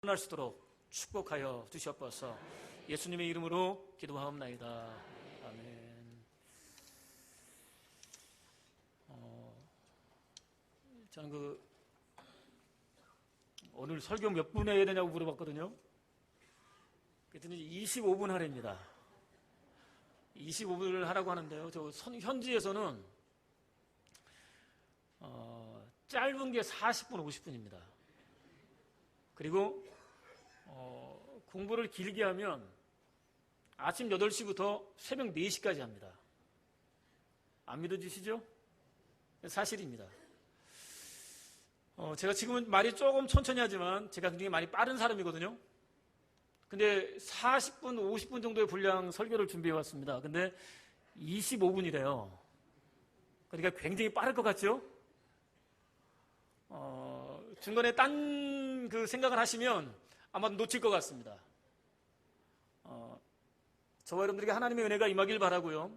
할 수 있도록 축복하여 주시옵소서. 예수님의 이름으로 기도하옵나이다. 아멘. 저는 오늘 설교 몇 분 해야 되냐고 물어봤거든요. 그랬더니 25분 하랍니다. 25분을 하라고 하는데요. 현지에서는 짧은 게 40분, 50분입니다. 그리고 공부를 길게 하면 아침 8시부터 새벽 4시까지 합니다. 안 믿어지시죠? 사실입니다. 제가 지금은 말이 조금 천천히 하지만 제가 굉장히 많이 빠른 사람이거든요. 근데 40분, 50분 정도의 분량 설교를 준비해 왔습니다. 근데 25분이래요. 그러니까 굉장히 빠를 것 같죠? 중간에 딴 생각을 하시면 아마 놓칠 것 같습니다. 저와 여러분들에게 하나님의 은혜가 임하길 바라고요.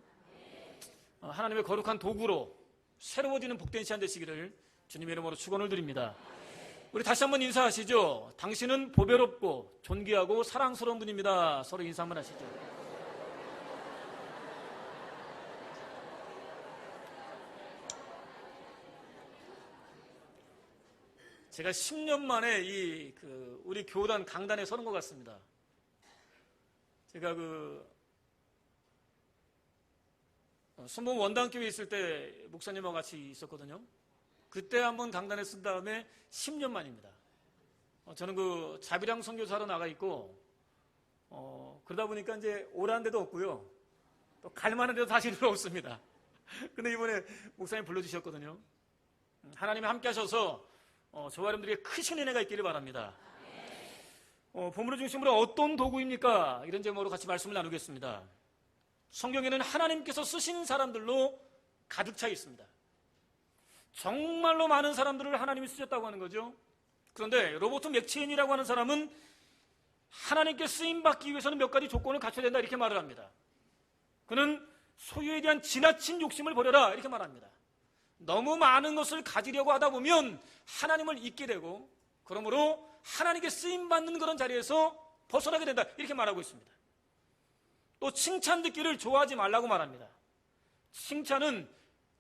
하나님의 거룩한 도구로 새로워지는 복된 시간 되시기를 주님의 이름으로 축원을 드립니다. 우리 다시 한번 인사하시죠. 당신은 보배롭고 존귀하고 사랑스러운 분입니다. 서로 인사 한번 하시죠. 제가 10년 만에 우리 교단 강단에 서는 것 같습니다. 제가 순봉 원당교회에 있을 때 목사님하고 같이 있었거든요. 그때 한번 강단에 쓴 다음에 10년 만입니다. 저는 자비랑 선교사로 나가 있고, 그러다 보니까 이제 오라는 데도 없고요. 또 갈만한 데도 다시 들어왔습니다. 근데 이번에 목사님 불러주셨거든요. 하나님이 함께 하셔서, 저와 여러분들에게 크신 은혜가 있기를 바랍니다. 본문을 중심으로 어떤 도구입니까? 이런 제목으로 같이 말씀을 나누겠습니다. 성경에는 하나님께서 쓰신 사람들로 가득 차 있습니다. 정말로 많은 사람들을 하나님이 쓰셨다고 하는 거죠. 그런데 로버트 맥체인이라고 하는 사람은 하나님께 쓰임받기 위해서는 몇 가지 조건을 갖춰야 된다 이렇게 말을 합니다. 그는 소유에 대한 지나친 욕심을 버려라 이렇게 말합니다. 너무 많은 것을 가지려고 하다 보면 하나님을 잊게 되고, 그러므로 하나님께 쓰임받는 그런 자리에서 벗어나게 된다 이렇게 말하고 있습니다. 또 칭찬 듣기를 좋아하지 말라고 말합니다. 칭찬은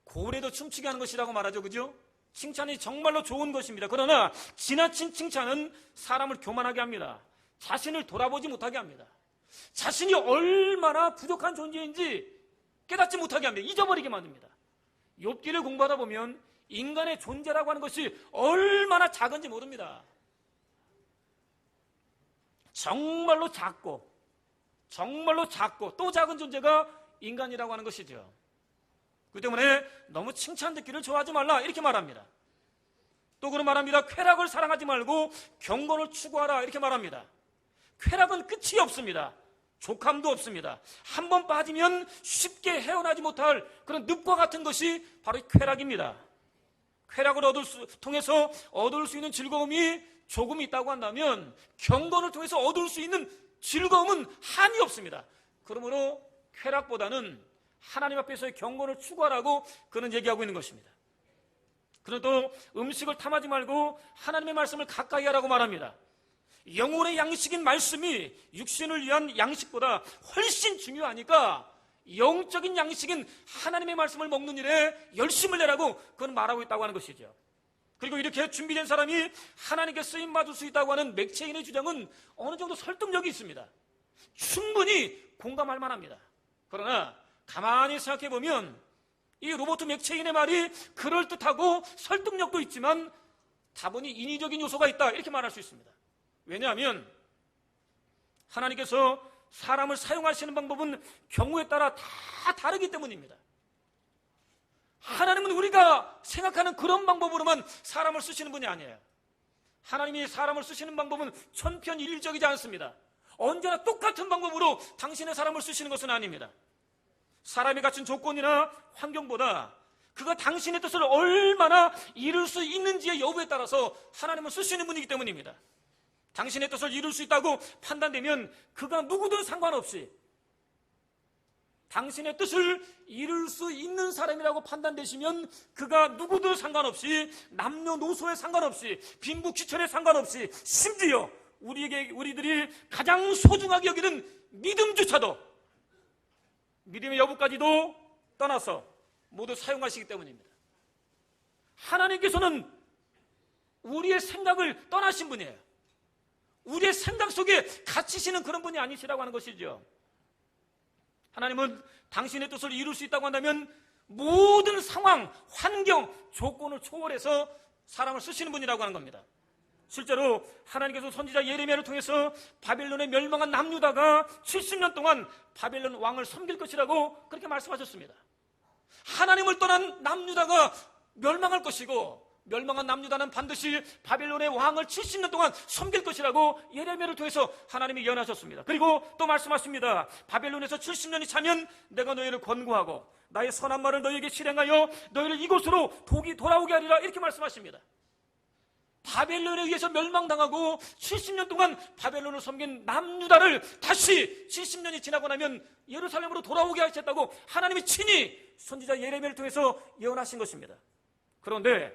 고래도 춤추게 하는 것이라고 말하죠. 그죠? 칭찬이 정말로 좋은 것입니다. 그러나 지나친 칭찬은 사람을 교만하게 합니다. 자신을 돌아보지 못하게 합니다. 자신이 얼마나 부족한 존재인지 깨닫지 못하게 합니다. 잊어버리게 만듭니다. 욥기를 공부하다 보면 인간의 존재라고 하는 것이 얼마나 작은지 모릅니다. 정말로 작고 또 작은 존재가 인간이라고 하는 것이죠. 그 때문에 너무 칭찬 듣기를 좋아하지 말라 이렇게 말합니다. 또 그런 말합니다. 쾌락을 사랑하지 말고 경건을 추구하라 이렇게 말합니다. 쾌락은 끝이 없습니다. 족함도 없습니다. 한번 빠지면 쉽게 헤어나지 못할 그런 늪과 같은 것이 바로 쾌락입니다. 쾌락을 통해서 얻을 수 있는 즐거움이 조금 있다고 한다면 경건을 통해서 얻을 수 있는 즐거움은 한이 없습니다. 그러므로 쾌락보다는 하나님 앞에서의 경건을 추구하라고 그는 얘기하고 있는 것입니다. 그는 또 음식을 탐하지 말고 하나님의 말씀을 가까이 하라고 말합니다. 영혼의 양식인 말씀이 육신을 위한 양식보다 훨씬 중요하니까 영적인 양식인 하나님의 말씀을 먹는 일에 열심을 내라고 그는 말하고 있다고 하는 것이죠. 그리고 이렇게 준비된 사람이 하나님께 쓰임받을 수 있다고 하는 맥체인의 주장은 어느 정도 설득력이 있습니다. 충분히 공감할 만합니다. 그러나 가만히 생각해보면 이 로버트 맥체인의 말이 그럴듯하고 설득력도 있지만 다분히 인위적인 요소가 있다 이렇게 말할 수 있습니다. 왜냐하면 하나님께서 사람을 사용하시는 방법은 경우에 따라 다 다르기 때문입니다. 하나님은 우리가 생각하는 그런 방법으로만 사람을 쓰시는 분이 아니에요. 하나님이 사람을 쓰시는 방법은 천편일률적이지 않습니다. 언제나 똑같은 방법으로 당신의 사람을 쓰시는 것은 아닙니다. 사람이 갖춘 조건이나 환경보다 그가 당신의 뜻을 얼마나 이룰 수 있는지의 여부에 따라서 하나님은 쓰시는 분이기 때문입니다. 당신의 뜻을 이룰 수 있다고 판단되면 그가 누구든 상관없이, 당신의 뜻을 이룰 수 있는 사람이라고 판단되시면 그가 누구든 상관없이, 남녀노소에 상관없이, 빈부귀천에 상관없이, 심지어 우리들이 가장 소중하게 여기는 믿음조차도, 믿음의 여부까지도 떠나서 모두 사용하시기 때문입니다. 하나님께서는 우리의 생각을 떠나신 분이에요. 우리의 생각 속에 갇히시는 그런 분이 아니시라고 하는 것이죠. 하나님은 당신의 뜻을 이룰 수 있다고 한다면 모든 상황, 환경, 조건을 초월해서 사람을 쓰시는 분이라고 하는 겁니다. 실제로 하나님께서 선지자 예레미야를 통해서 바벨론에 멸망한 남유다가 70년 동안 바벨론 왕을 섬길 것이라고 그렇게 말씀하셨습니다. 하나님을 떠난 남유다가 멸망할 것이고, 멸망한 남유다는 반드시 바벨론의 왕을 70년 동안 섬길 것이라고 예레미야를 통해서 하나님이 예언하셨습니다. 그리고 또 말씀하십니다. 바벨론에서 70년이 차면 내가 너희를 권고하고 나의 선한 말을 너희에게 실행하여 너희를 이곳으로 독이 돌아오게 하리라, 이렇게 말씀하십니다. 바벨론에 의해서 멸망당하고 70년 동안 바벨론을 섬긴 남유다를 다시 70년이 지나고 나면 예루살렘으로 돌아오게 하셨다고 하나님이 친히 선지자 예레미야를 통해서 예언하신 것입니다. 그런데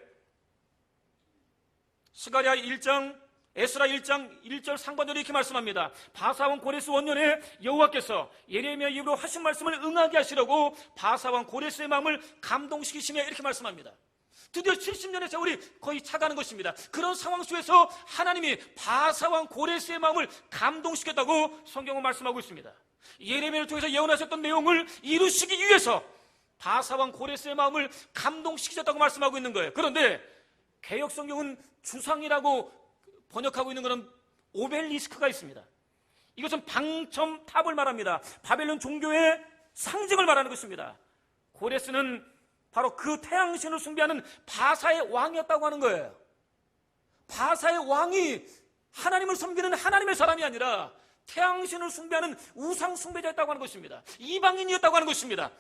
스가랴 1장, 에스라 1장 1절 상반절에 이렇게 말씀합니다. 바사왕 고레스 원년에 여호와께서 예레미야 입으로 하신 말씀을 응하게 하시려고 바사왕 고레스의 마음을 감동시키시며, 이렇게 말씀합니다. 드디어 70년의 세월이 거의 차가는 것입니다. 그런 상황 속에서 하나님이 바사왕 고레스의 마음을 감동시켰다고 성경은 말씀하고 있습니다. 예레미야를 통해서 예언하셨던 내용을 이루시기 위해서 바사왕 고레스의 마음을 감동시키셨다고 말씀하고 있는 거예요. 그런데 개역 성경은 주상이라고 번역하고 있는 그런 오벨리스크가 있습니다. 이것은 방첨탑을 말합니다. 바벨론 종교의 상징을 말하는 것입니다. 고레스는 바로 그 태양신을 숭배하는 바사의 왕이었다고 하는 거예요. 바사의 왕이 하나님을 섬기는 하나님의 사람이 아니라 태양신을 숭배하는 우상 숭배자였다고 하는 것입니다. 이방인이었다고 하는 것입니다.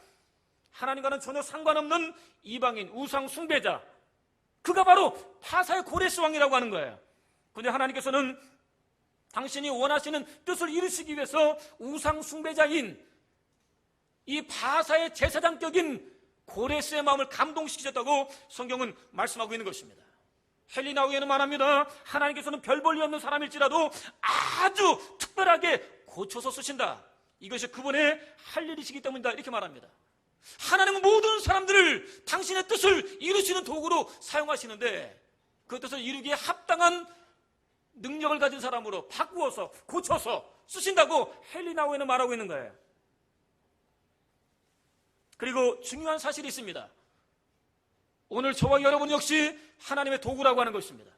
하나님과는 전혀 상관없는 이방인, 우상 숭배자, 그가 바로 바사의 고레스 왕이라고 하는 거예요. 그런데 하나님께서는 당신이 원하시는 뜻을 이루시기 위해서 우상 숭배자인 이 바사의 제사장격인 고레스의 마음을 감동시키셨다고 성경은 말씀하고 있는 것입니다. 헬리나우에는 말합니다. 하나님께서는 별 볼일 없는 사람일지라도 아주 특별하게 고쳐서 쓰신다. 이것이 그분의 할 일이시기 때문이다, 이렇게 말합니다. 하나님은 모든 사람들을 당신의 뜻을 이루시는 도구로 사용하시는데 그 뜻을 이루기에 합당한 능력을 가진 사람으로 바꾸어서 고쳐서 쓰신다고 헬리나우에는 말하고 있는 거예요. 그리고 중요한 사실이 있습니다. 오늘 저와 여러분 역시 하나님의 도구라고 하는 것입니다.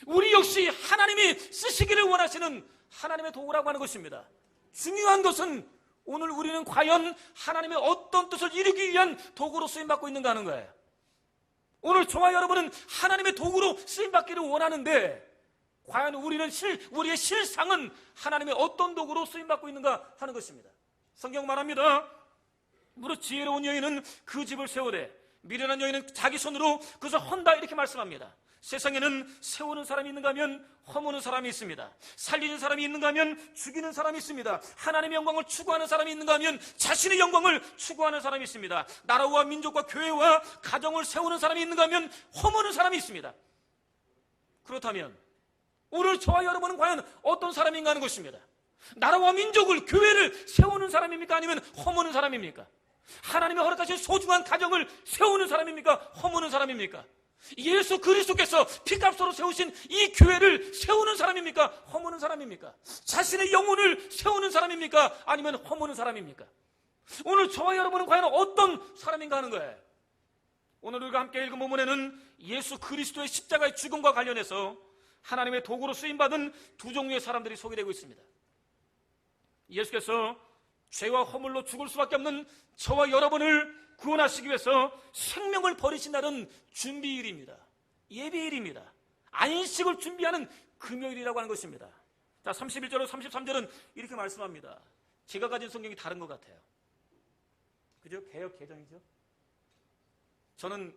우리 역시 하나님이 쓰시기를 원하시는 하나님의 도구라고 하는 것입니다. 중요한 것은 오늘 우리는 과연 하나님의 어떤 뜻을 이루기 위한 도구로 쓰임받고 있는가 하는 거예요. 오늘 저와 여러분은 하나님의 도구로 쓰임받기를 원하는데 과연 우리의 실상은 하나님의 어떤 도구로 쓰임받고 있는가 하는 것입니다. 성경 말합니다. 무릇 지혜로운 여인은 그 집을 세우되 미련한 여인은 자기 손으로 그것을 헌다, 이렇게 말씀합니다. 세상에는 세우는 사람이 있는가 하면 허무는 사람이 있습니다. 살리는 사람이 있는가 하면 죽이는 사람이 있습니다. 하나님의 영광을 추구하는 사람이 있는가 하면 자신의 영광을 추구하는 사람이 있습니다. 나라와 민족과 교회와 가정을 세우는 사람이 있는가 하면 허무는 사람이 있습니다. 그렇다면 오늘 저와 여러분은 과연 어떤 사람인가 하는 것입니다. 나라와 민족을, 교회를 세우는 사람입니까? 아니면 허무는 사람입니까? 하나님의 허락하신 소중한 가정을 세우는 사람입니까? 허무는 사람입니까? 예수 그리스도께서 피값으로 세우신 이 교회를 세우는 사람입니까? 허무는 사람입니까? 자신의 영혼을 세우는 사람입니까? 아니면 허무는 사람입니까? 오늘 저와 여러분은 과연 어떤 사람인가 하는 거예요. 오늘 우리가 함께 읽은 본문에는 예수 그리스도의 십자가의 죽음과 관련해서 하나님의 도구로 쓰임받은 두 종류의 사람들이 소개되고 있습니다. 예수께서 죄와 허물로 죽을 수밖에 없는 저와 여러분을 구원하시기 위해서 생명을 버리신다는 준비일입니다. 예비일입니다. 안식을 준비하는 금요일이라고 하는 것입니다. 자, 31절로 33절은 이렇게 말씀합니다. 제가 가진 성경이 다른 것 같아요. 그죠? 개역 개정이죠? 저는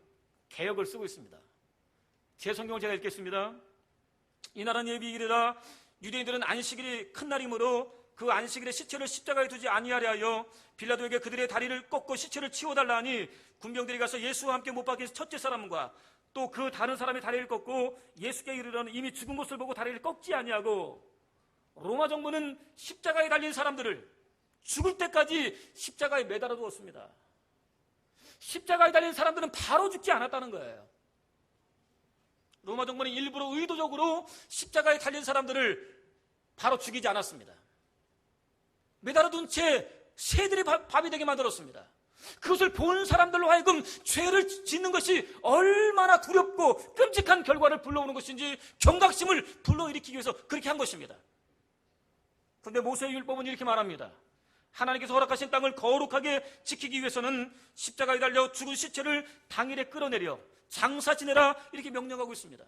개역을 쓰고 있습니다. 제 성경을 제가 읽겠습니다. 이날은 예비일이라 유대인들은 안식일이 큰 날이므로 그 안식일에 시체를 십자가에 두지 아니하려 하여 빌라도에게 그들의 다리를 꺾고 시체를 치워달라 하니 군병들이 가서 예수와 함께 못 박힌 첫째 사람과 또 그 다른 사람의 다리를 꺾고 예수께 이르러는 이미 죽은 것을 보고 다리를 꺾지 아니하고 로마 정부는 십자가에 달린 사람들을 죽을 때까지 십자가에 매달아 두었습니다. 십자가에 달린 사람들은 바로 죽지 않았다는 거예요. 로마 정부는 일부러 의도적으로 십자가에 달린 사람들을 바로 죽이지 않았습니다. 매달아 둔 채 새들의 밥이 되게 만들었습니다. 그것을 본 사람들로 하여금 죄를 짓는 것이 얼마나 두렵고 끔찍한 결과를 불러오는 것인지 경각심을 불러일으키기 위해서 그렇게 한 것입니다. 그런데 모세의 율법은 이렇게 말합니다. 하나님께서 허락하신 땅을 거룩하게 지키기 위해서는 십자가에 달려 죽은 시체를 당일에 끌어내려 장사 지내라 이렇게 명령하고 있습니다.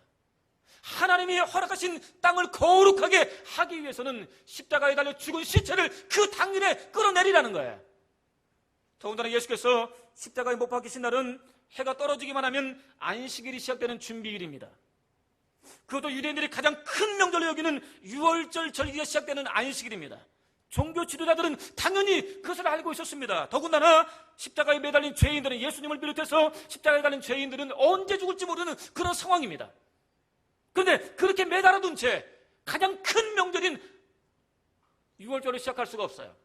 하나님이 허락하신 땅을 거룩하게 하기 위해서는 십자가에 달려 죽은 시체를 그 당일에 끌어내리라는 거예요. 더군다나 예수께서 십자가에 못 박히신 날은 해가 떨어지기만 하면 안식일이 시작되는 준비일입니다. 그것도 유대인들이 가장 큰 명절로 여기는 유월절 절기가 시작되는 안식일입니다. 종교 지도자들은 당연히 그것을 알고 있었습니다. 더군다나 십자가에 매달린 죄인들은, 예수님을 비롯해서 십자가에 달린 죄인들은 언제 죽을지 모르는 그런 상황입니다. 그런데 그렇게 매달아둔 채 가장 큰 명절인 유월절을 시작할 수가 없어요.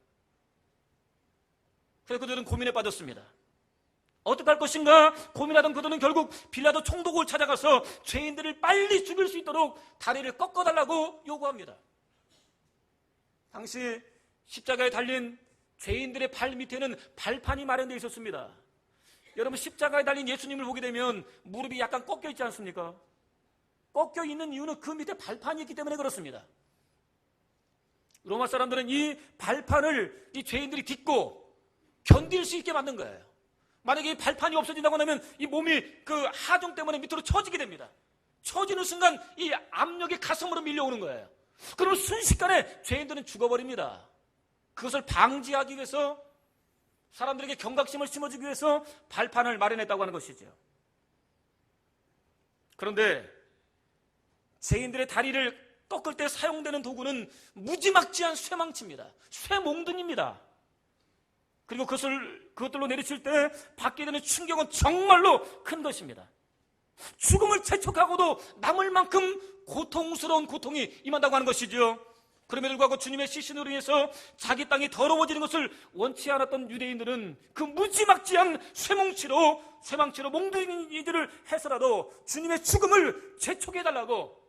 그래서 그들은 고민에 빠졌습니다. 어떻게 할 것인가 고민하던 그들은 결국 빌라도 총독을 찾아가서 죄인들을 빨리 죽일 수 있도록 다리를 꺾어달라고 요구합니다. 당시 십자가에 달린 죄인들의 발 밑에는 발판이 마련되어 있었습니다. 여러분, 십자가에 달린 예수님을 보게 되면 무릎이 약간 꺾여 있지 않습니까? 꺾여 있는 이유는 그 밑에 발판이 있기 때문에 그렇습니다. 로마 사람들은 이 발판을 이 죄인들이 딛고 견딜 수 있게 만든 거예요. 만약에 이 발판이 없어진다고 하면 이 몸이 그 하중 때문에 밑으로 처지게 됩니다. 처지는 순간 이 압력이 가슴으로 밀려오는 거예요. 그러면 순식간에 죄인들은 죽어버립니다. 그것을 방지하기 위해서, 사람들에게 경각심을 심어주기 위해서 발판을 마련했다고 하는 것이죠. 그런데 죄인들의 다리를 꺾을 때 사용되는 도구는 무지막지한 쇠망치입니다. 쇠몽둥입니다. 그리고 그것들로 내리칠 때 받게 되는 충격은 정말로 큰 것입니다. 죽음을 재촉하고도 남을 만큼 고통스러운 고통이 임한다고 하는 것이죠. 그럼에도 불구하고 주님의 시신으로 인해서 자기 땅이 더러워지는 것을 원치 않았던 유대인들은 그 무지막지한 쇠망치로 몽둥이들을 해서라도 주님의 죽음을 재촉해달라고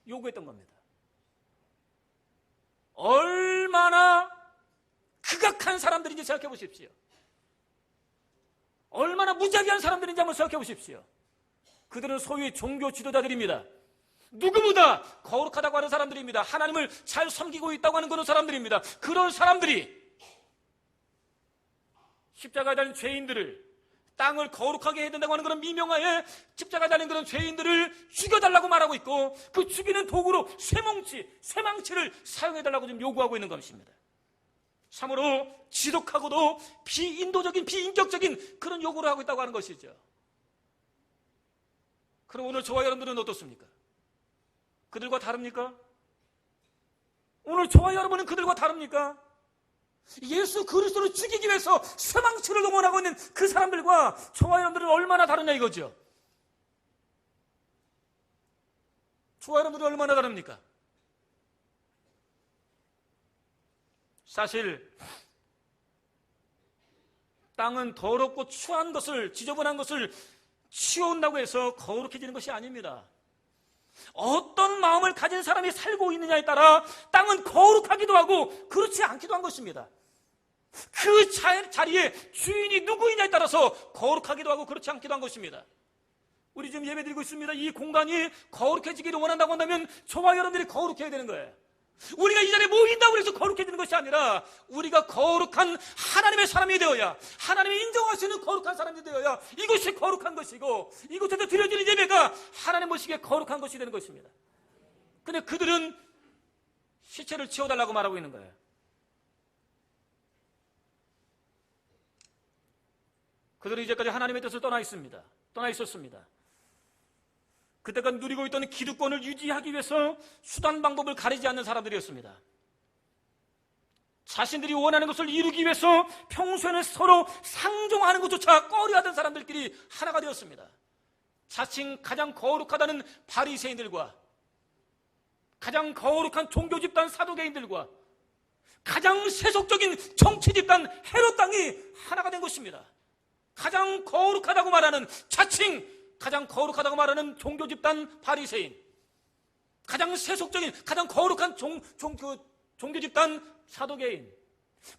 요구했던 겁니다. 얼마나 극악한 사람들인지 생각해 보십시오. 얼마나 무자비한 사람들인지 한번 생각해 보십시오. 그들은 소위 종교 지도자들입니다. 누구보다 거룩하다고 하는 사람들입니다. 하나님을 잘 섬기고 있다고 하는 그런 사람들입니다. 그런 사람들이 십자가에 달린 죄인들을, 땅을 거룩하게 해야 된다고 하는 그런 미명하에 십자가에 달린 그런 죄인들을 죽여달라고 말하고 있고, 그 죽이는 도구로 쇠망치를 사용해달라고 지금 요구하고 있는 것입니다. 참으로 지독하고도 비인도적인, 비인격적인 그런 요구를 하고 있다고 하는 것이죠. 그럼 오늘 저와 여러분들은 어떻습니까? 그들과 다릅니까? 오늘 저와 여러분은 그들과 다릅니까? 예수 그리스도를 죽이기 위해서 쇠망치를 동원하고 있는 그 사람들과 저와 여러분들은 얼마나 다르냐 이거죠. 저와 여러분들은 얼마나 다릅니까? 사실 땅은 더럽고 추한 것을, 지저분한 것을 치워온다고 해서 거룩해지는 것이 아닙니다. 어떤 마음을 가진 사람이 살고 있느냐에 따라 땅은 거룩하기도 하고 그렇지 않기도 한 것입니다. 그 자리에 주인이 누구이냐에 따라서 거룩하기도 하고 그렇지 않기도 한 것입니다. 우리 지금 예배드리고 있습니다. 이 공간이 거룩해지기를 원한다고 한다면 저와 여러분들이 거룩해야 되는 거예요. 우리가 이 자리에 모인다고 해서 거룩해지는 것이 아니라 우리가 거룩한 하나님의 사람이 되어야, 하나님이 인정하시는 거룩한 사람이 되어야 이것이 거룩한 것이고, 이곳에서 드려지는 예배가 하나님 보시기에 거룩한 것이 되는 것입니다. 근데 그들은 시체를 치워달라고 말하고 있는 거예요. 그들은 이제까지 하나님의 뜻을 떠나 있었습니다. 그때까지 누리고 있던 기득권을 유지하기 위해서 수단 방법을 가리지 않는 사람들이었습니다. 자신들이 원하는 것을 이루기 위해서 평소에는 서로 상종하는 것조차 꺼려하던 사람들끼리 하나가 되었습니다. 자칭 가장 거룩하다는 바리새인들과 가장 거룩한 종교 집단 사두개인들과 가장 세속적인 정치 집단 헤롯 땅이 하나가 된 것입니다. 가장 거룩하다고 말하는 자칭 가장 거룩하다고 말하는 종교 집단 바리새인, 가장 세속적인 가장 거룩한 종교 집단 사두개인,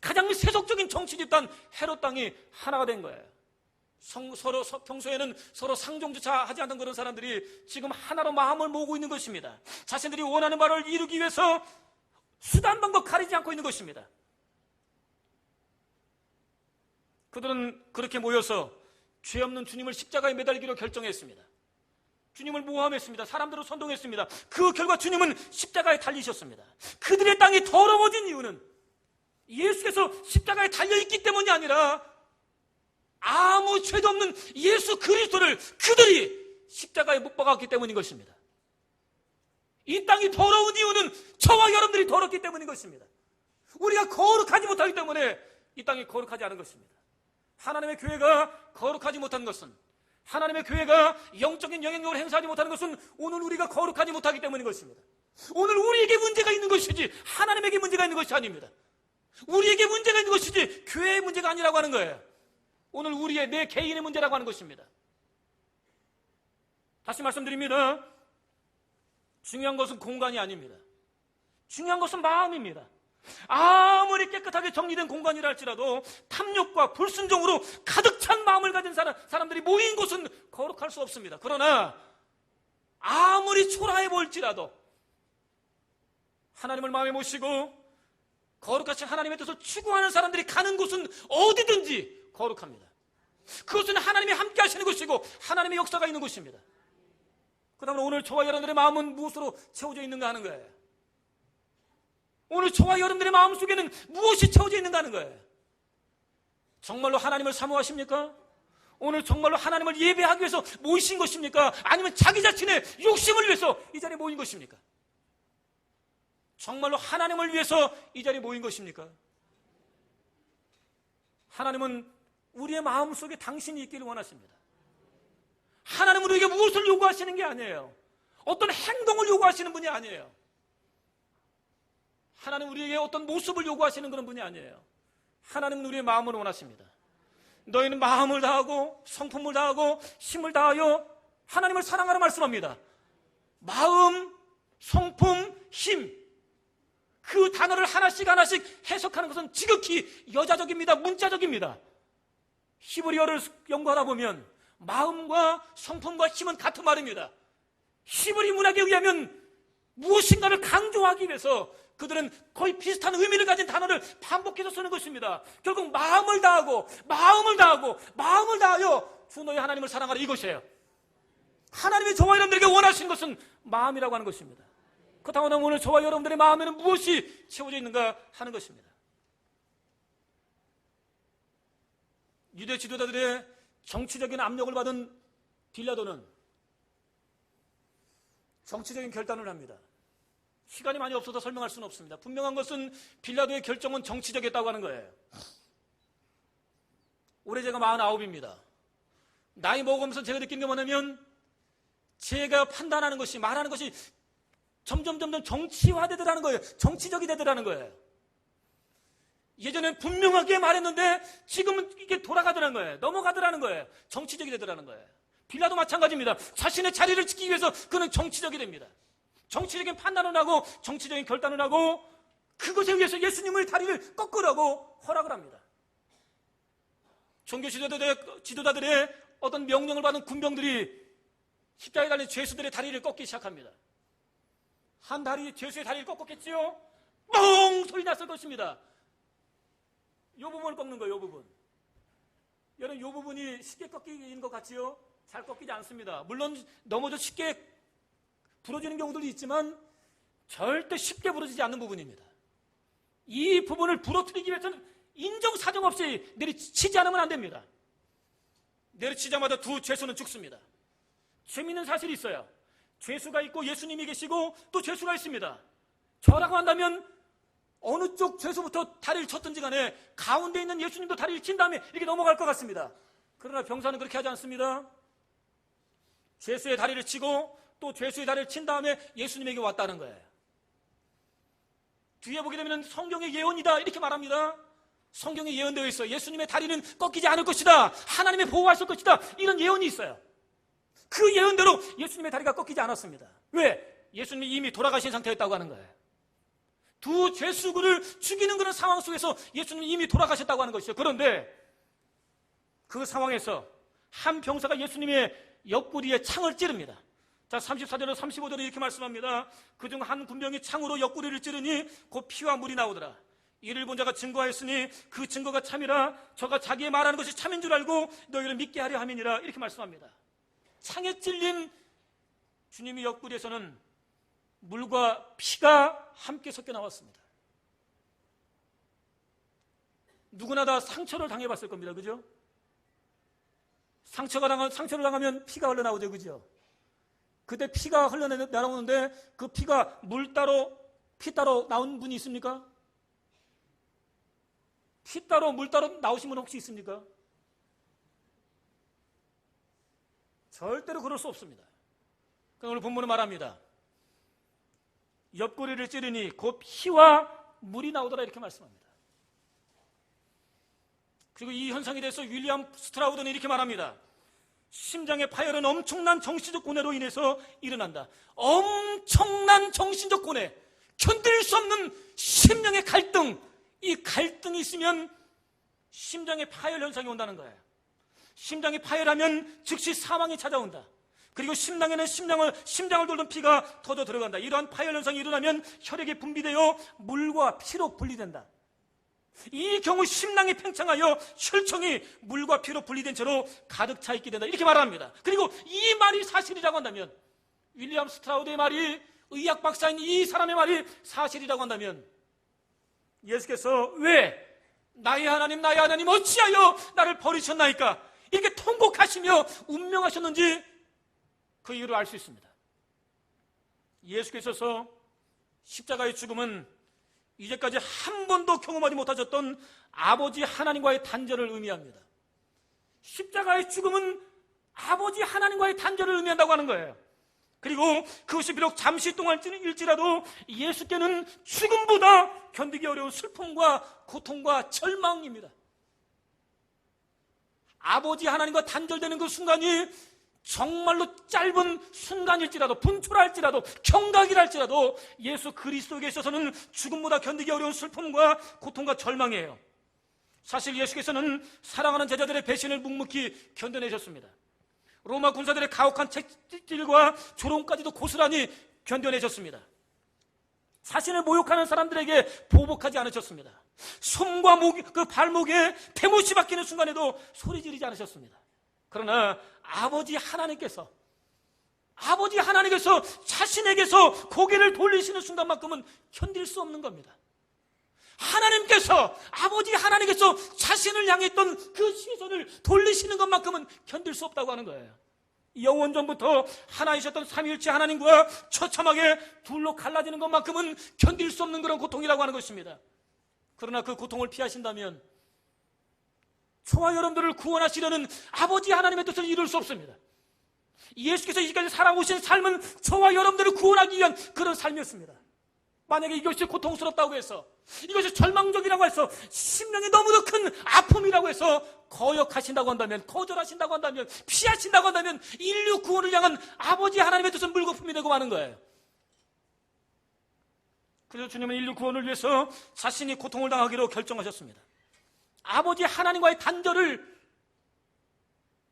가장 세속적인 정치 집단 헤롯 땅이 하나가 된 거예요. 서로 평소에는 서로 상종조차 하지 않던 그런 사람들이 지금 하나로 마음을 모으고 있는 것입니다. 자신들이 원하는 바를 이루기 위해서 수단 방법 가리지 않고 있는 것입니다. 그들은 그렇게 모여서 죄 없는 주님을 십자가에 매달기로 결정했습니다. 주님을 모함했습니다. 사람들을 선동했습니다. 그 결과 주님은 십자가에 달리셨습니다. 그들의 땅이 더러워진 이유는 예수께서 십자가에 달려있기 때문이 아니라 아무 죄도 없는 예수 그리스도를 그들이 십자가에 못 박았기 때문인 것입니다. 이 땅이 더러운 이유는 저와 여러분들이 더럽기 때문인 것입니다. 우리가 거룩하지 못하기 때문에 이 땅이 거룩하지 않은 것입니다. 하나님의 교회가 거룩하지 못한 것은, 하나님의 교회가 영적인 영향력을 행사하지 못하는 것은 오늘 우리가 거룩하지 못하기 때문인 것입니다. 오늘 우리에게 문제가 있는 것이지 하나님에게 문제가 있는 것이 아닙니다. 우리에게 문제가 있는 것이지 교회의 문제가 아니라고 하는 거예요. 오늘 내 개인의 문제라고 하는 것입니다. 다시 말씀드립니다. 중요한 것은 공간이 아닙니다. 중요한 것은 마음입니다. 아무리 깨끗하게 정리된 공간이라 할지라도 탐욕과 불순종으로 가득 찬 마음을 가진 사람들이 모인 곳은 거룩할 수 없습니다. 그러나 아무리 초라해 보일지라도 하나님을 마음에 모시고 거룩하신 하나님의 뜻을 추구하는 사람들이 가는 곳은 어디든지 거룩합니다. 그것은 하나님이 함께 하시는 곳이고 하나님의 역사가 있는 곳입니다. 그 다음에 오늘 저와 여러분들의 마음은 무엇으로 채워져 있는가 하는 거예요. 오늘 저와 여러분들의 마음 속에는 무엇이 채워져 있는가 하는 거예요. 정말로 하나님을 사모하십니까? 오늘 정말로 하나님을 예배하기 위해서 모이신 것입니까? 아니면 자기 자신의 욕심을 위해서 이 자리에 모인 것입니까? 정말로 하나님을 위해서 이 자리에 모인 것입니까? 하나님은 우리의 마음 속에 당신이 있기를 원하십니다. 하나님은 우리에게 무엇을 요구하시는 게 아니에요. 어떤 행동을 요구하시는 분이 아니에요. 하나님은 우리에게 어떤 모습을 요구하시는 그런 분이 아니에요. 하나님은 우리의 마음을 원하십니다. 너희는 마음을 다하고 성품을 다하고 힘을 다하여 하나님을 사랑하라 말씀합니다. 마음, 성품, 힘, 그 단어를 하나씩 해석하는 것은 지극히 여자적입니다. 문자적입니다. 히브리어를 연구하다 보면 마음과 성품과 힘은 같은 말입니다. 히브리 문학에 의하면 무엇인가를 강조하기 위해서 그들은 거의 비슷한 의미를 가진 단어를 반복해서 쓰는 것입니다. 결국 마음을 다하여 주 너희 하나님을 사랑하라, 이것이에요. 하나님이 저와 여러분들에게 원하시는 것은 마음이라고 하는 것입니다. 그렇다면 오늘 저와 여러분들의 마음에는 무엇이 채워져 있는가 하는 것입니다. 유대 지도자들의 정치적인 압력을 받은 빌라도는 정치적인 결단을 합니다. 시간이 많이 없어서 설명할 수는 없습니다. 분명한 것은 빌라도의 결정은 정치적이었다고 하는 거예요. 올해 제가 49입니다. 나이 먹으면서 제가 느낀 게 뭐냐면 제가 판단하는 것이, 말하는 것이 점점 정치화되더라는 거예요. 정치적이 되더라는 거예요. 예전엔 분명하게 말했는데 지금은 이게 돌아가더라는 거예요. 넘어가더라는 거예요. 정치적이 되더라는 거예요. 빌라도 마찬가지입니다. 자신의 자리를 지키기 위해서 그는 정치적이 됩니다. 정치적인 판단을 하고 정치적인 결단을 하고 그것에 의해서 예수님의 다리를 꺾으라고 허락을 합니다. 종교 지도자들의 어떤 명령을 받은 군병들이 십자가에 달린 죄수들의 다리를 꺾기 시작합니다. 한 다리, 죄수의 다리를 꺾었겠지요? 뻥! 소리 났을 것입니다. 이 부분을 꺾는 거예요, 이 부분. 여러분, 이 부분이 쉽게 꺾이는 것 같지요? 잘 꺾이지 않습니다. 물론 넘어져 쉽게 부러지는 경우들도 있지만 절대 쉽게 부러지지 않는 부분입니다. 이 부분을 부러뜨리기 위해서는 인정사정 없이 내리치지 않으면 안 됩니다. 내리치자마자 두 죄수는 죽습니다. 재미있는 사실이 있어요. 죄수가 있고 예수님이 계시고 또 죄수가 있습니다. 저라고 한다면 어느 쪽 죄수부터 다리를 쳤든지 간에 가운데 있는 예수님도 다리를 친 다음에 이렇게 넘어갈 것 같습니다. 그러나 병사는 그렇게 하지 않습니다. 죄수의 다리를 치고 또 죄수의 다리를 친 다음에 예수님에게 왔다는 거예요. 뒤에 보게 되면 성경의 예언이다 이렇게 말합니다. 성경에 예언되어 있어요. 예수님의 다리는 꺾이지 않을 것이다. 하나님의 보호하실 것이다. 이런 예언이 있어요. 그 예언대로 예수님의 다리가 꺾이지 않았습니다. 왜? 예수님이 이미 돌아가신 상태였다고 하는 거예요. 두 죄수들을 죽이는 그런 상황 속에서 예수님이 이미 돌아가셨다고 하는 것이죠. 그런데 그 상황에서 한 병사가 예수님의 옆구리에 창을 찌릅니다. 자, 34절로 35절에 이렇게 말씀합니다. 그중 한 군병이 창으로 옆구리를 찌르니 곧 피와 물이 나오더라. 이를 본 자가 증거하였으니 그 증거가 참이라 저가 자기의 말하는 것이 참인 줄 알고 너희를 믿게 하려 함이니라 이렇게 말씀합니다. 창에 찔린 주님의 옆구리에서는 물과 피가 함께 섞여 나왔습니다. 누구나 다 상처를 당해봤을 겁니다. 그죠? 상처를 당하면 피가 흘러나오죠. 그죠? 그때 피가 흘러나오는데 그 피가 피 따로 나온 분이 있습니까? 피 따로 물 따로 나오신 분 혹시 있습니까? 절대로 그럴 수 없습니다. 오늘 본문은 말합니다. 옆구리를 찌르니 곧 피와 물이 나오더라 이렇게 말씀합니다. 그리고 이 현상에 대해서 윌리엄 스트라우드는 이렇게 말합니다. 심장의 파열은 엄청난 정신적 고뇌로 인해서 일어난다. 엄청난 정신적 고뇌, 견딜 수 없는 심령의 갈등, 이 갈등이 있으면 심장의 파열 현상이 온다는 거예요. 심장이 파열하면 즉시 사망이 찾아온다. 그리고 심장에는 심장을 돌던 피가 터져 들어간다. 이러한 파열 현상이 일어나면 혈액이 분비되어 물과 피로 분리된다. 이 경우 심낭이 팽창하여 혈청이 물과 피로 분리된 채로 가득 차 있게 된다. 이렇게 말합니다. 그리고 이 말이 사실이라고 한다면, 윌리엄 스트라우드의 말이, 의학 박사인 이 사람의 말이 사실이라고 한다면, 예수께서 왜 나의 하나님 어찌하여 나를 버리셨나이까 이렇게 통곡하시며 운명하셨는지 그 이유를 알 수 있습니다. 예수께서 십자가의 죽음은 이제까지 한 번도 경험하지 못하셨던 아버지 하나님과의 단절을 의미합니다. 십자가의 죽음은 아버지 하나님과의 단절을 의미한다고 하는 거예요. 그리고 그것이 비록 잠시 동안일지라도 예수께는 죽음보다 견디기 어려운 슬픔과 고통과 절망입니다. 아버지 하나님과 단절되는 그 순간이 정말로 짧은 순간일지라도, 분초랄지라도, 경각이랄지라도 예수 그리스도에게 있어서는 죽음보다 견디기 어려운 슬픔과 고통과 절망이에요. 사실 예수께서는 사랑하는 제자들의 배신을 묵묵히 견뎌내셨습니다. 로마 군사들의 가혹한 채찍질과 조롱까지도 고스란히 견뎌내셨습니다. 자신을 모욕하는 사람들에게 보복하지 않으셨습니다. 손과 그 발목에 배못이 박히는 순간에도 소리 지르지 않으셨습니다. 그러나 아버지 하나님께서 자신에게서 고개를 돌리시는 순간만큼은 견딜 수 없는 겁니다. 아버지 하나님께서 자신을 향했던 그 시선을 돌리시는 것만큼은 견딜 수 없다고 하는 거예요. 영원전부터 하나이셨던 삼위일체 하나님과 처참하게 둘로 갈라지는 것만큼은 견딜 수 없는 그런 고통이라고 하는 것입니다. 그러나 그 고통을 피하신다면 저와 여러분들을 구원하시려는 아버지 하나님의 뜻을 이룰 수 없습니다. 예수께서 이제까지 살아오신 삶은 저와 여러분들을 구원하기 위한 그런 삶이었습니다. 만약에 이것이 고통스럽다고 해서, 이것이 절망적이라고 해서, 심령이 너무도 큰 아픔이라고 해서 거역하신다고 한다면, 거절하신다고 한다면, 피하신다고 한다면 인류 구원을 향한 아버지 하나님의 뜻은 물거품이 되고 마는 거예요. 그래서 주님은 인류 구원을 위해서 자신이 고통을 당하기로 결정하셨습니다. 아버지 하나님과의 단절을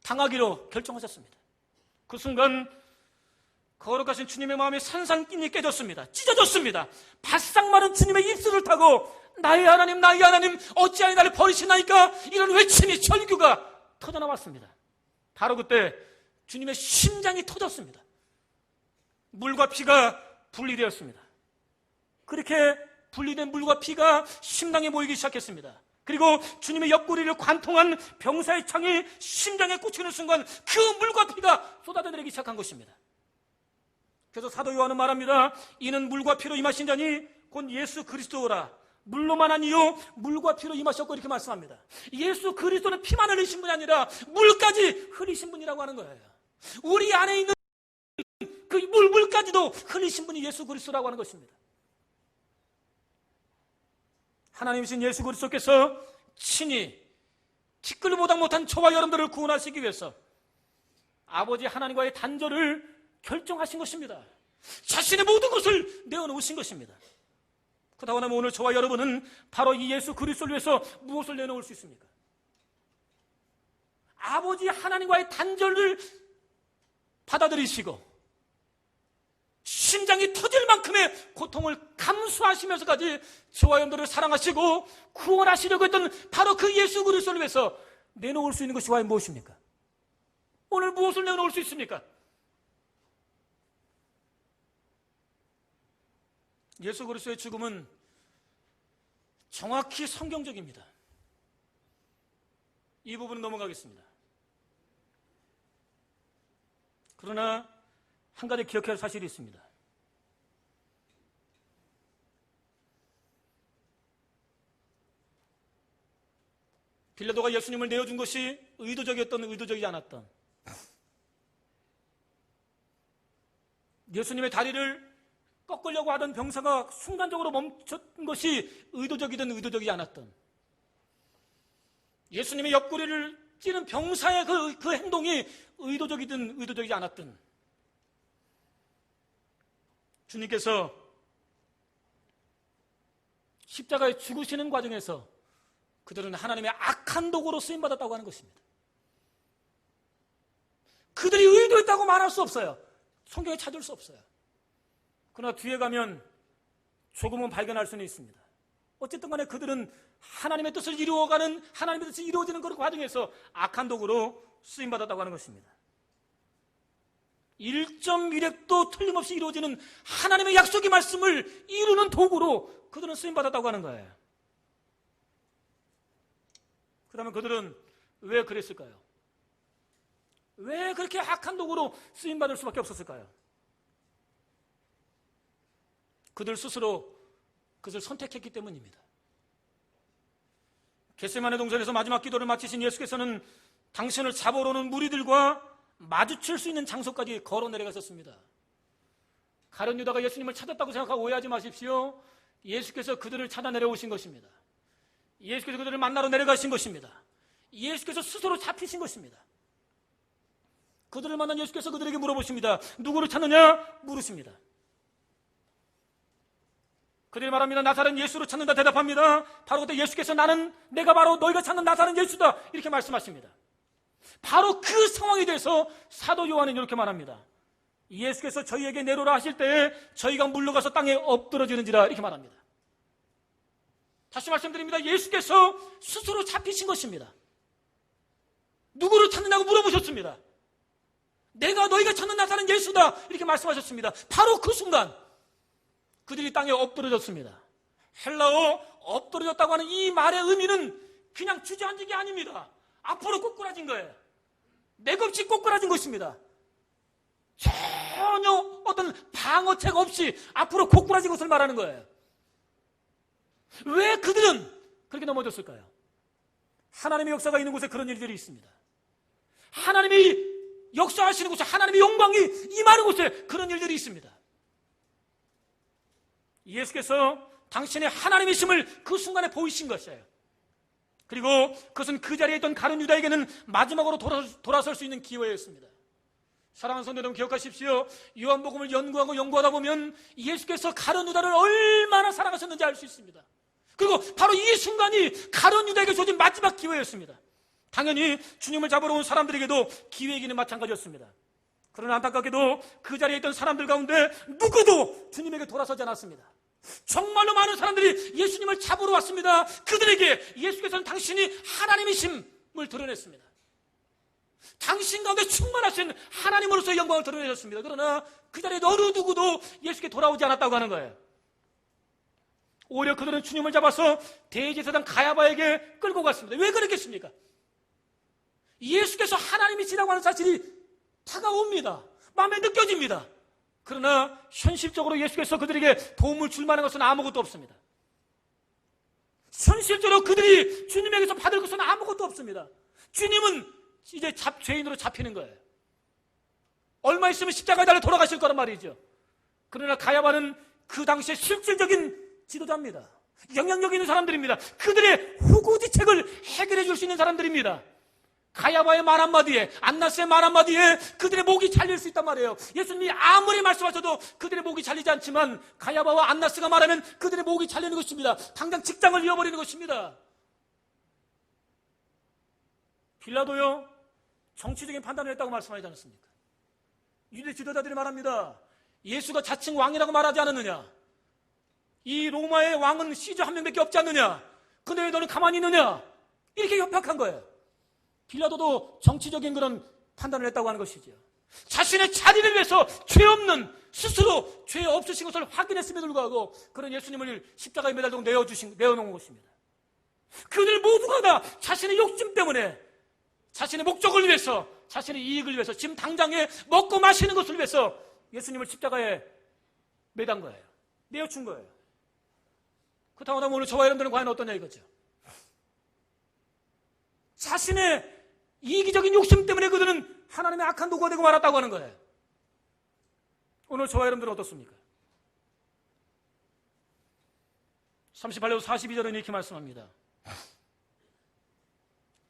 당하기로 결정하셨습니다. 그 순간 거룩하신 주님의 마음이 산산끼니 깨졌습니다. 찢어졌습니다. 바싹 마른 주님의 입술을 타고 나의 하나님 어찌하여 나를 버리시나이까 이런 외침이 절규가 터져나왔습니다. 바로 그때 주님의 심장이 터졌습니다. 물과 피가 분리되었습니다. 그렇게 분리된 물과 피가 심장에 모이기 시작했습니다. 그리고 주님의 옆구리를 관통한 병사의 창이 심장에 꽂히는 순간 그 물과 피가 쏟아져 내리기 시작한 것입니다. 그래서 사도 요한은 말합니다. 이는 물과 피로 임하신 자니 곧 예수 그리스도라. 물로만 아니요 물과 피로 임하셨고 이렇게 말씀합니다. 예수 그리스도는 피만 흘리신 분이 아니라 물까지 흘리신 분이라고 하는 거예요. 우리 안에 있는 그 물까지도 흘리신 분이 예수 그리스도라고 하는 것입니다. 하나님이신 예수 그리스도께서 친히 티끌보다 못한 저와 여러분들을 구원하시기 위해서 아버지 하나님과의 단절을 결정하신 것입니다. 자신의 모든 것을 내어놓으신 것입니다. 그러고 나면 오늘 저와 여러분은 바로 이 예수 그리스도를 위해서 무엇을 내놓을 수 있습니까? 아버지 하나님과의 단절을 받아들이시고 심장이 터질 만큼의 고통을 감수하시면서까지 저와 여러분들을 사랑하시고 구원하시려고 했던 바로 그 예수 그리스도를 위해서 내놓을 수 있는 것이 과연 무엇입니까? 오늘 무엇을 내놓을 수 있습니까? 예수 그리스도의 죽음은 정확히 성경적입니다. 이 부분은 넘어가겠습니다. 그러나 한 가지 기억해야 할 사실이 있습니다. 빌라도가 예수님을 내어준 것이 의도적이었던 의도적이지 않았던, 예수님의 다리를 꺾으려고 하던 병사가 순간적으로 멈췄던 것이 의도적이든 의도적이지 않았던, 예수님의 옆구리를 찌른 병사의 그 행동이 의도적이든 의도적이지 않았든, 주님께서 십자가에 죽으시는 과정에서 그들은 하나님의 악한 도구로 쓰임받았다고 하는 것입니다. 그들이 의도했다고 말할 수 없어요. 성경에 찾을 수 없어요. 그러나 뒤에 가면 조금은 발견할 수는 있습니다. 어쨌든 간에 그들은 하나님의 뜻을 이루어가는, 하나님의 뜻이 이루어지는 그 과정에서 악한 도구로 쓰임받았다고 하는 것입니다. 1.1획도 틀림없이 이루어지는 하나님의 약속의 말씀을 이루는 도구로 그들은 쓰임받았다고 하는 거예요. 그러면 그들은 왜 그랬을까요? 왜 그렇게 악한 도구로 쓰임받을 수밖에 없었을까요? 그들 스스로 그것을 선택했기 때문입니다. 겟세마네 동산에서 마지막 기도를 마치신 예수께서는 당신을 잡으러 오는 무리들과 마주칠 수 있는 장소까지 걸어 내려가셨습니다. 가룟 유다가 예수님을 찾았다고 생각하고 오해하지 마십시오. 예수께서 그들을 찾아 내려오신 것입니다. 예수께서 그들을 만나러 내려가신 것입니다. 예수께서 스스로 잡히신 것입니다. 그들을 만난 예수께서 그들에게 물어보십니다. 누구를 찾느냐? 물으십니다. 그들이 말합니다. 나사렛 예수를 찾는다 대답합니다. 바로 그때 예수께서 내가 바로 너희가 찾는 나사렛 예수다 이렇게 말씀하십니다. 바로 그 상황에 대해서 사도 요한은 이렇게 말합니다. 예수께서 저희에게 내려오라 하실 때에 저희가 물러가서 땅에 엎드러지는지라 이렇게 말합니다. 다시 말씀드립니다. 예수께서 스스로 잡히신 것입니다. 누구를 찾느냐고 물어보셨습니다. 내가 너희가 찾는 나사렛 예수다 이렇게 말씀하셨습니다. 바로 그 순간 그들이 땅에 엎드러졌습니다. 헬라어 엎드러졌다고 하는 이 말의 의미는 그냥 주저앉은 게 아닙니다. 앞으로 꼬꾸라진 거예요. 맥없이 꼬꾸라진 것입니다. 전혀 어떤 방어책 없이 앞으로 꼬꾸라진 것을 말하는 거예요. 왜 그들은 그렇게 넘어졌을까요? 하나님의 역사가 있는 곳에 그런 일들이 있습니다. 하나님이 역사하시는 곳에, 하나님의 영광이 임하는 곳에 그런 일들이 있습니다. 예수께서 당신의 하나님이심을 그 순간에 보이신 것이에요. 그리고 그것은 그 자리에 있던 가룟 유다에게는 마지막으로 돌아설 수 있는 기회였습니다. 사랑하는 성도 여러분, 기억하십시오. 요한복음을 연구하다 보면 예수께서 가룟 유다를 얼마나 사랑하셨는지 알 수 있습니다. 그리고 바로 이 순간이 가룟 유다에게 주어진 마지막 기회였습니다. 당연히 주님을 잡으러 온 사람들에게도 기회이기는 마찬가지였습니다. 그러나 안타깝게도 그 자리에 있던 사람들 가운데 누구도 주님에게 돌아서지 않았습니다. 정말로 많은 사람들이 예수님을 잡으러 왔습니다. 그들에게 예수께서는 당신이 하나님이심을 드러냈습니다. 당신 가운데 충만하신 하나님으로서의 영광을 드러내셨습니다. 그러나 그 자리에 어느 누구도 예수께 돌아오지 않았다고 하는 거예요. 오히려 그들은 주님을 잡아서 대제사장 가야바에게 끌고 갔습니다. 왜 그랬겠습니까? 예수께서 하나님이시라고 하는 사실이 다가옵니다. 마음에 느껴집니다. 그러나 현실적으로 예수께서 그들에게 도움을 줄 만한 것은 아무것도 없습니다. 현실적으로 그들이 주님에게서 받을 것은 아무것도 없습니다. 주님은 이제 죄인으로 잡히는 거예요. 얼마 있으면 십자가에 달려 돌아가실 거란 말이죠. 그러나 가야바는 그 당시에 실질적인 지도자입니다. 영향력 있는 사람들입니다. 그들의 후구지책을 해결해 줄 수 있는 사람들입니다. 가야바의 말 한마디에, 안나스의 말 한마디에 그들의 목이 잘릴 수 있단 말이에요. 예수님이 아무리 말씀하셔도 그들의 목이 잘리지 않지만 가야바와 안나스가 말하면 그들의 목이 잘리는 것입니다. 당장 직장을 잃어버리는 것입니다. 빌라도요, 정치적인 판단을 했다고 말씀하지 않았습니까? 유대 지도자들이 말합니다. 예수가 자칭 왕이라고 말하지 않았느냐? 이 로마의 왕은 시저 한 명밖에 없지 않느냐? 근데 왜 너는 가만히 있느냐? 이렇게 협박한 거예요. 빌라도도 정치적인 그런 판단을 했다고 하는 것이죠. 자신의 자리를 위해서 죄 없는, 스스로 죄 없으신 것을 확인했음에도 불구하고 그런 예수님을 십자가에 매달리고 내어놓은 것입니다. 그들 모두가 다 자신의 욕심 때문에, 자신의 목적을 위해서, 자신의 이익을 위해서, 지금 당장에 먹고 마시는 것을 위해서 예수님을 십자가에 매단 거예요. 내어준 거예요. 그렇다고 하면 오늘 저와 여러분들은 과연 어떠냐 이거죠. 자신의 이기적인 욕심 때문에 그들은 하나님의 악한 도구가 되고 말았다고 하는 거예요. 오늘 저와 여러분들은 어떻습니까? 38절 42절은 이렇게 말씀합니다.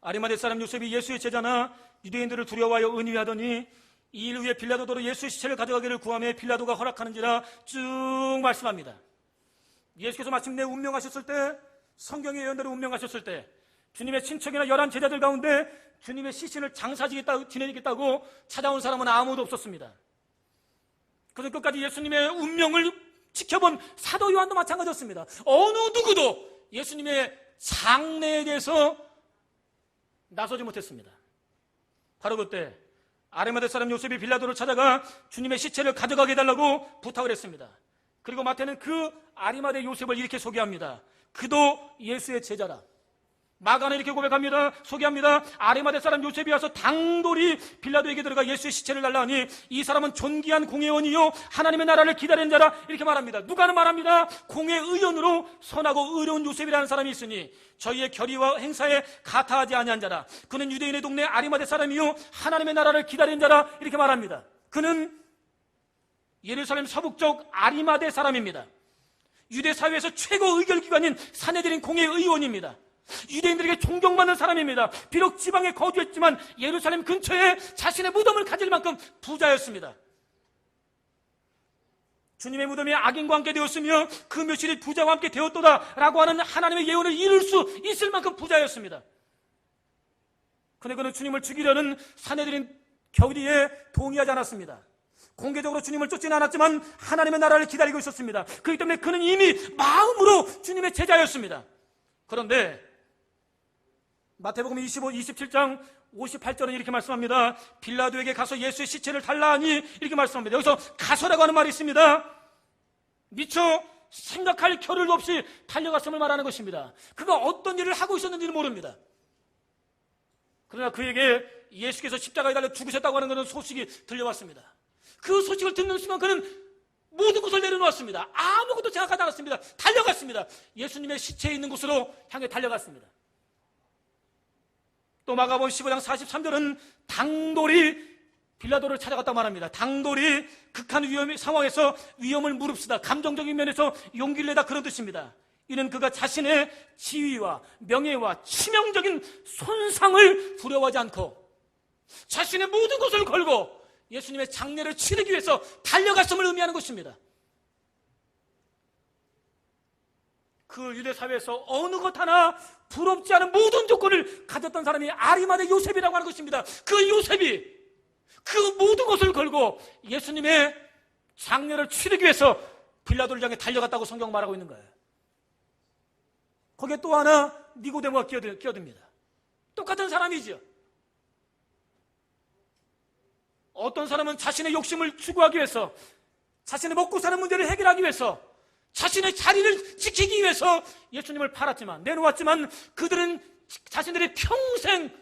아리마대 사람 요셉이 예수의 제자나 유대인들을 두려워하여 은유하더니 이 일 후에 빌라도로 예수의 시체를 가져가기를 구하며 빌라도가 허락하는지라 쭉 말씀합니다. 예수께서 마침내 운명하셨을 때, 성경의 예언대로 운명하셨을 때 주님의 친척이나 11 제자들 가운데 주님의 시신을 지내겠다고 찾아온 사람은 아무도 없었습니다. 그래서 끝까지 예수님의 운명을 지켜본 사도 요한도 마찬가지였습니다. 어느 누구도 예수님의 장례에 대해서 나서지 못했습니다. 바로 그때 아리마대 사람 요셉이 빌라도를 찾아가 주님의 시체를 가져가게 해달라고 부탁을 했습니다. 그리고 마태는 그 아리마대 요셉을 이렇게 소개합니다. 그도 예수의 제자라. 마가는 이렇게 고백합니다. 소개합니다. 아리마대 사람 요셉이 와서 당돌이 빌라도에게 들어가 예수의 시체를 달라 하니 이 사람은 존귀한 공회원이요 하나님의 나라를 기다리는 자라. 이렇게 말합니다. 누가는 말합니다. 공회의원으로 선하고 의로운 요셉이라는 사람이 있으니 저희의 결의와 행사에 가타하지 아니한 자라. 그는 유대인의 동네 아리마대 사람이요 하나님의 나라를 기다리는 자라. 이렇게 말합니다. 그는 예루살렘 서북쪽 아리마대 사람입니다. 유대 사회에서 최고 의결기관인 산헤드린 공회의원입니다. 유대인들에게 존경받는 사람입니다. 비록 지방에 거주했지만 예루살렘 근처에 자신의 무덤을 가질 만큼 부자였습니다. 주님의 무덤이 악인과 함께 되었으며 그 묘실이 부자와 함께 되었도다라고 하는 하나님의 예언을 이룰 수 있을 만큼 부자였습니다. 그런데 그는 주님을 죽이려는 산헤드린 결의에 동의하지 않았습니다. 공개적으로 주님을 쫓지는 않았지만 하나님의 나라를 기다리고 있었습니다. 그렇기 때문에 그는 이미 마음으로 주님의 제자였습니다. 그런데 마태복음 27장 58절은 이렇게 말씀합니다. 빌라도에게 가서 예수의 시체를 달라 하니 이렇게 말씀합니다. 여기서 가서라고 하는 말이 있습니다. 미처 생각할 겨를도 없이 달려갔음을 말하는 것입니다. 그가 어떤 일을 하고 있었는지는 모릅니다. 그러나 그에게 예수께서 십자가에 달려 죽으셨다고 하는 것은 소식이 들려왔습니다. 그 소식을 듣는 순간 그는 모든 것을 내려놓았습니다. 아무것도 생각하지 않았습니다. 달려갔습니다. 예수님의 시체에 있는 곳으로 향해 달려갔습니다. 또 마가복음 15장 43절은 당돌이 빌라도를 찾아갔다고 말합니다. 당돌이 극한 상황에서 위험을 무릅쓰다 감정적인 면에서 용기를 내다 그런 뜻입니다. 이는 그가 자신의 지위와 명예와 치명적인 손상을 두려워하지 않고 자신의 모든 것을 걸고 예수님의 장례를 치르기 위해서 달려갔음을 의미하는 것입니다. 그 유대 사회에서 어느 것 하나 부럽지 않은 모든 조건을 가졌던 사람이 아리마대 요셉이라고 하는 것입니다. 그 요셉이 그 모든 것을 걸고 예수님의 장례를 치르기 위해서 빌라도를 향해 달려갔다고 성경 말하고 있는 거예요. 거기에 또 하나 니고데모가 끼어듭니다. 똑같은 사람이죠. 어떤 사람은 자신의 욕심을 추구하기 위해서, 자신의 먹고 사는 문제를 해결하기 위해서, 자신의 자리를 지키기 위해서 예수님을 팔았지만, 내놓았지만 그들은 자신들의 평생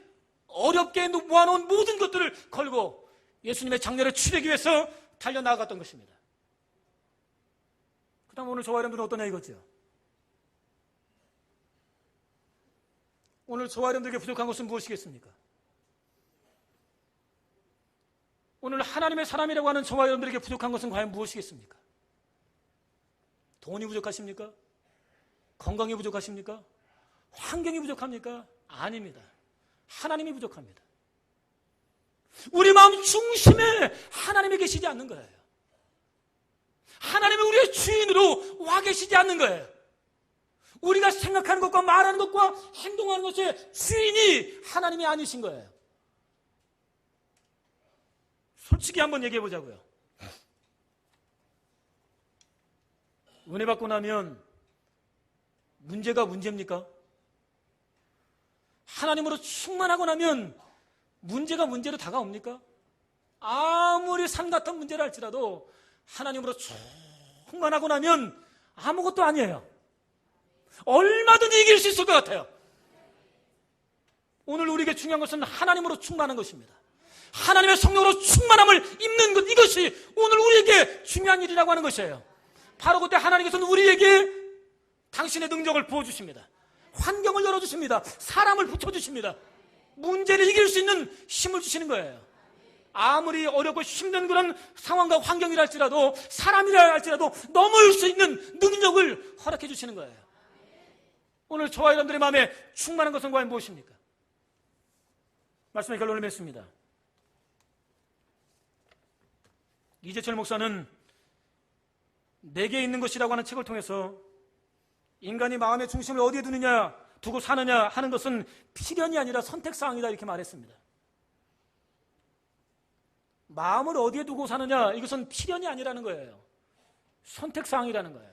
어렵게 모아놓은 모든 것들을 걸고 예수님의 장례를 치르기 위해서 달려나갔던 것입니다. 그 다음 오늘 저와 여러분들은 어떠냐 이거죠. 오늘 저와 여러분들에게 부족한 것은 무엇이겠습니까? 오늘 하나님의 사람이라고 하는 저와 여러분들에게 부족한 것은 과연 무엇이겠습니까? 돈이 부족하십니까? 건강이 부족하십니까? 환경이 부족합니까? 아닙니다. 하나님이 부족합니다. 우리 마음 중심에 하나님이 계시지 않는 거예요. 하나님이 우리의 주인으로 와 계시지 않는 거예요. 우리가 생각하는 것과 말하는 것과 행동하는 것의 주인이 하나님이 아니신 거예요. 솔직히 한번 얘기해 보자고요. 은혜 받고 나면 문제가 문제입니까? 하나님으로 충만하고 나면 문제가 문제로 다가옵니까? 아무리 산 같은 문제를 할지라도 하나님으로 충만하고 나면 아무것도 아니에요. 얼마든지 이길 수 있을 것 같아요. 오늘 우리에게 중요한 것은 하나님으로 충만한 것입니다. 하나님의 성령으로 충만함을 입는 것, 이것이 오늘 우리에게 중요한 일이라고 하는 것이에요. 바로 그때 하나님께서는 우리에게 당신의 능력을 부어주십니다. 환경을 열어주십니다. 사람을 붙여주십니다. 문제를 이길 수 있는 힘을 주시는 거예요. 아무리 어렵고 힘든 그런 상황과 환경이라 할지라도, 사람이라 할지라도 넘을 수 있는 능력을 허락해 주시는 거예요. 오늘 저와 여러분들의 마음에 충만한 것은 과연 무엇입니까? 말씀의 결론을 맺습니다. 이재철 목사는 내게 있는 것이라고 하는 책을 통해서 인간이 마음의 중심을 어디에 두고 사느냐 하는 것은 필연이 아니라 선택사항이다, 이렇게 말했습니다. 마음을 어디에 두고 사느냐, 이것은 필연이 아니라는 거예요. 선택사항이라는 거예요.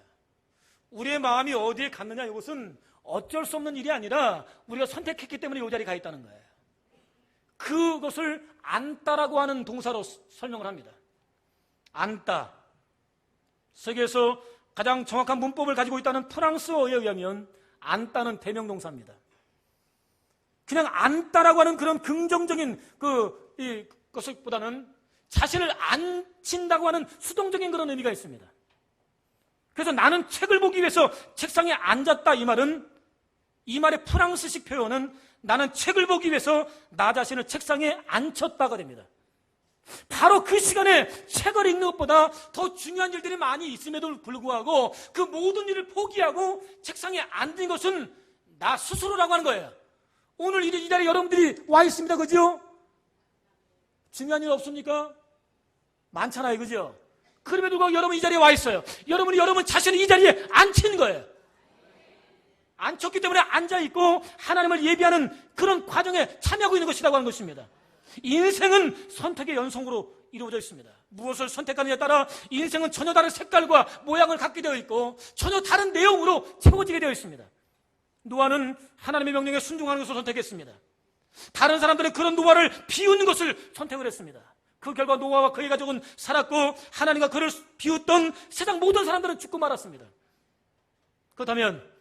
우리의 마음이 어디에 갔느냐, 이것은 어쩔 수 없는 일이 아니라 우리가 선택했기 때문에 이 자리에 가 있다는 거예요. 그것을 안다라고 하는 동사로 설명을 합니다. 안다. 세계에서 가장 정확한 문법을 가지고 있다는 프랑스어에 의하면 안다는 대명동사입니다. 그냥 안다라고 하는 그런 긍정적인 것보다는 자신을 앉힌다고 하는 수동적인 그런 의미가 있습니다. 그래서 나는 책을 보기 위해서 책상에 앉았다, 이 말의 프랑스식 표현은 나는 책을 보기 위해서 나 자신을 책상에 앉혔다가 됩니다. 바로 그 시간에 책을 읽는 것보다 더 중요한 일들이 많이 있음에도 불구하고 그 모든 일을 포기하고 책상에 앉은 것은 나 스스로라고 하는 거예요. 오늘 이 자리에 여러분들이 와 있습니다. 그죠? 중요한 일 없습니까? 많잖아요. 그죠? 그럼에도 불구하고 여러분 이 자리에 와 있어요. 여러분 자신을 이 자리에 앉힌 거예요. 앉혔기 때문에 앉아있고 하나님을 예비하는 그런 과정에 참여하고 있는 것이라고 하는 것입니다. 인생은 선택의 연속으로 이루어져 있습니다. 무엇을 선택하느냐에 따라 인생은 전혀 다른 색깔과 모양을 갖게 되어 있고 전혀 다른 내용으로 채워지게 되어 있습니다. 노아는 하나님의 명령에 순종하는 것을 선택했습니다. 다른 사람들은 그런 노아를 비웃는 것을 선택을 했습니다. 그 결과 노아와 그의 가족은 살았고 하나님과 그를 비웃던 세상 모든 사람들은 죽고 말았습니다. 그렇다면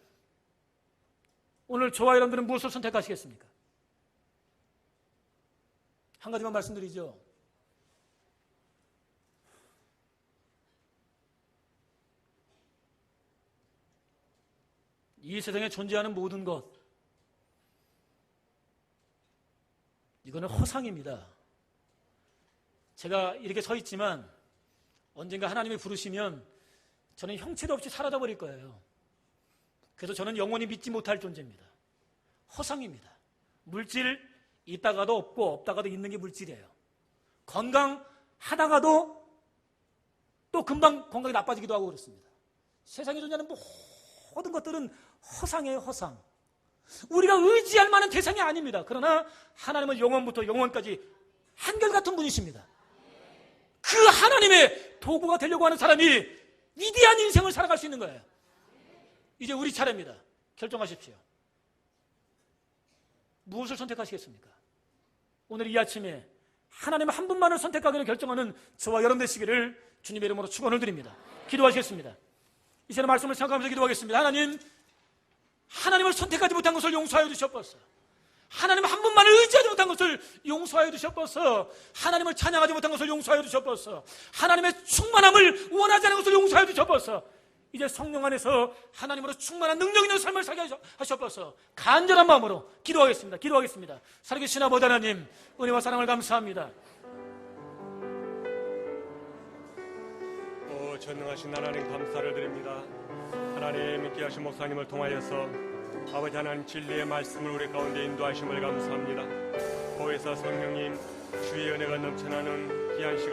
오늘 저와 여러분들은 무엇을 선택하시겠습니까? 한 가지만 말씀드리죠. 이 세상에 존재하는 모든 것, 이거는 허상입니다. 제가 이렇게 서 있지만 언젠가 하나님이 부르시면 저는 형체도 없이 사라져 버릴 거예요. 그래서 저는 영원히 믿지 못할 존재입니다. 허상입니다. 물질 있다가도 없고 없다가도 있는 게 물질이에요. 건강하다가도 또 금방 건강이 나빠지기도 하고 그렇습니다. 세상에 존재하는 모든 것들은 허상이에요. 허상. 우리가 의지할 만한 대상이 아닙니다. 그러나 하나님은 영원부터 영원까지 한결같은 분이십니다. 그 하나님의 도구가 되려고 하는 사람이 위대한 인생을 살아갈 수 있는 거예요. 이제 우리 차례입니다. 결정하십시오. 무엇을 선택하시겠습니까? 오늘 이 아침에 하나님 한 분만을 선택하기로 결정하는 저와 여러분 되시기를 주님의 이름으로 축원을 드립니다. 기도하시겠습니다. 이제는 말씀을 생각하면서 기도하겠습니다. 하나님을 선택하지 못한 것을 용서하여 주시옵소서. 하나님 한 분만을 의지하지 못한 것을 용서하여 주시옵소서. 하나님을 찬양하지 못한 것을 용서하여 주시옵소서. 하나님의 충만함을 원하지 않은 것을 용서하여 주시옵소서. 이제 성령 안에서 하나님으로 충만한 능력 있는 삶을 살게 하시옵소서. 간절한 마음으로 기도하겠습니다. 살아계신 아버지 하나님, 은혜와 사랑을 감사합니다. 전능하신 하나님 감사를 드립니다. 하나님 있게 하신 목사님을 통하여서 아버지 하나님 진리의 말씀을 우리 가운데 인도하심을 감사합니다. 보혜사 성령님 주의 은혜가 넘쳐나는 귀한 시간